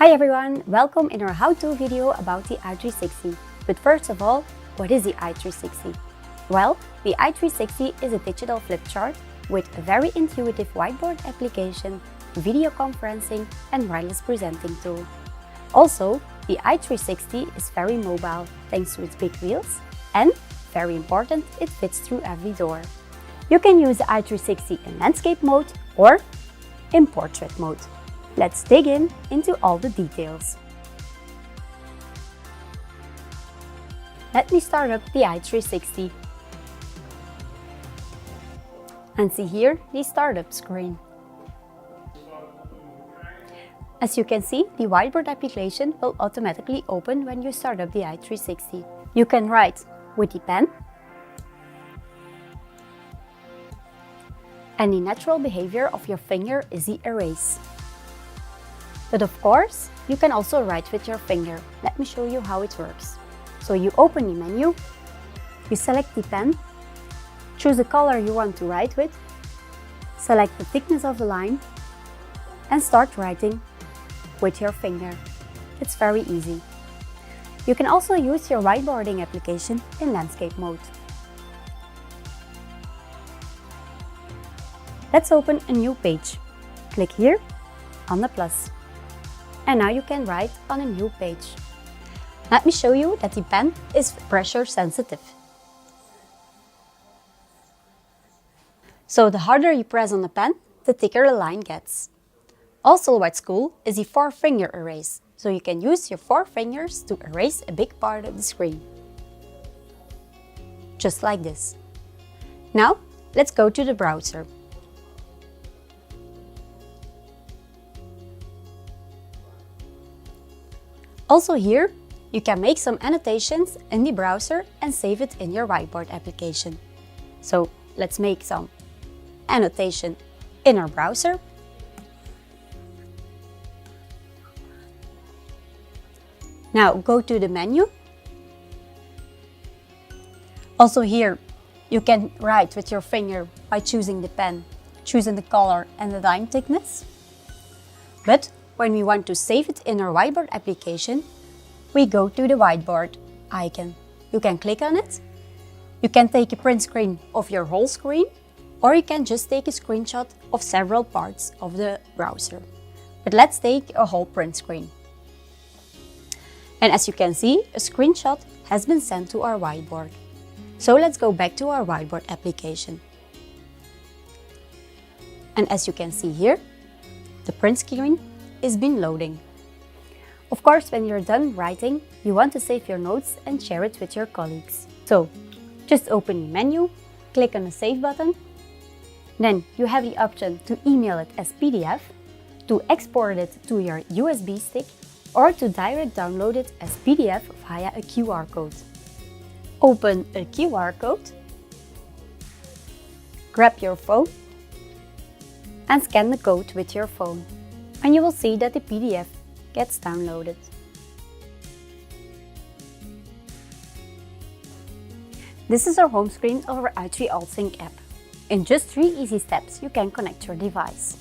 Hi everyone, welcome in our how-to video about the i360. But first of all, what is the i360? Well, the i360 is a digital flip chart with a very intuitive whiteboard application, video conferencing and wireless presenting tool. Also, the i360 is very mobile thanks to its big wheels and, very important, it fits through every door. You can use the i360 in landscape mode or in portrait mode. Let's dig into all the details. Let me start up the i360 and see here the startup screen. As you can see, the whiteboard application will automatically open when you start up the i360. You can write with the pen, and the natural behavior of your finger is the erase. But of course, you can also write with your finger. Let me show you how it works. So you open the menu, you select the pen, choose the color you want to write with, select the thickness of the line, and start writing with your finger. It's very easy. You can also use your whiteboarding application in landscape mode. Let's open a new page. Click here on the plus. And now you can write on a new page. Let me show you that the pen is pressure sensitive. So the harder you press on the pen, the thicker the line gets. Also what's cool is the 4-finger erase. So you can use your 4 fingers to erase a big part of the screen. Just like this. Now, let's go to the browser. Also here, you can make some annotations in the browser and save it in your whiteboard application. So let's make some annotation in our browser. Now go to the menu. Also here, you can write with your finger by choosing the pen, choosing the color and the line thickness. But when we want to save it in our whiteboard application, we go to the whiteboard icon. You can click on it. You can take a print screen of your whole screen, or you can just take a screenshot of several parts of the browser. But let's take a whole print screen. And as you can see, a screenshot has been sent to our whiteboard. So let's go back to our whiteboard application. And as you can see here, the print screen is been loading. Of course, when you're done writing, you want to save your notes and share it with your colleagues. So just open the menu, click on the save button. Then you have the option to email it as PDF, to export it to your USB stick, or to direct download it as PDF via a QR code. Open a QR code, grab your phone, and scan the code with your phone. And you will see that the PDF gets downloaded. This is our home screen of our i3SIXTY app. In just 3 easy steps, you can connect your device.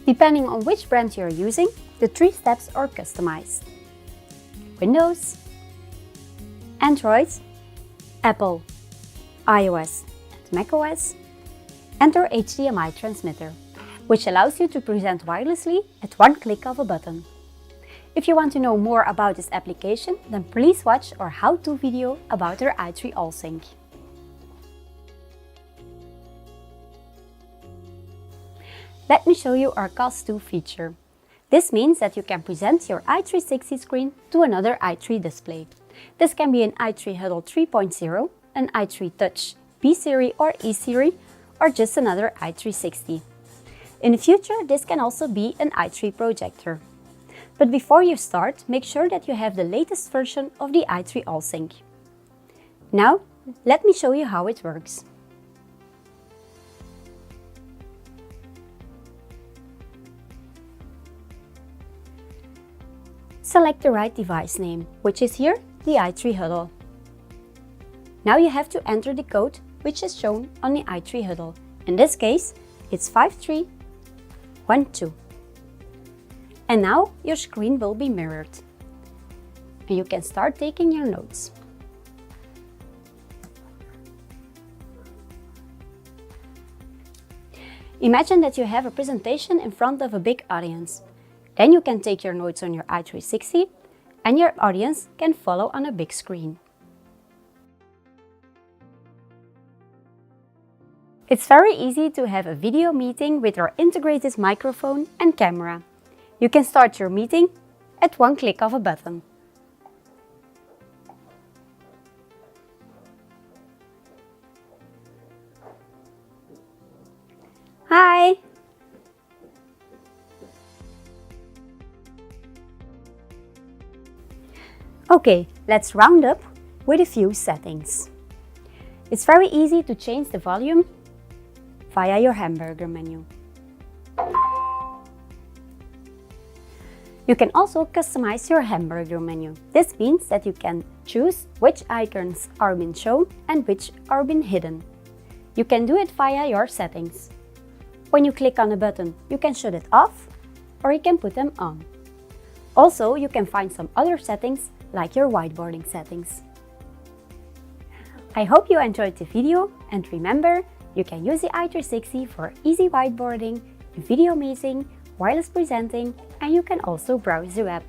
Depending on which brand you are using, the 3 steps are customized. Windows, Android, Apple, iOS and macOS, and our HDMI transmitter, which allows you to present wirelessly at one click of a button. If you want to know more about this application, then please watch our how-to video about our i3SIXTY. Let me show you our Cast2 feature. This means that you can present your i360 screen to another i3 display. This can be an i3 Huddle 3.0, an i3 Touch B-Series or E-Series, or just another i360. In the future, this can also be an i3 projector. But before you start, make sure that you have the latest version of the i3SIXTY. Now, let me show you how it works. Select the right device name, which is here the i3 Huddle. Now you have to enter the code which is shown on the i3 Huddle. In this case, it's 5312. And now your screen will be mirrored. And you can start taking your notes. Imagine that you have a presentation in front of a big audience. Then you can take your notes on your i3SIXTY and your audience can follow on a big screen. It's very easy to have a video meeting with our integrated microphone and camera. You can start your meeting at one click of a button. Hi! Okay, let's round up with a few settings. It's very easy to change the volume via your hamburger menu. You can also customize your hamburger menu. This means that you can choose which icons are being shown and which are being hidden. You can do it via your settings. When you click on a button, you can shut it off or you can put them on. Also, you can find some other settings like your whiteboarding settings. I hope you enjoyed the video and remember, you can use the i3SIXTY for easy whiteboarding, video meeting, wireless presenting, and you can also browse the web.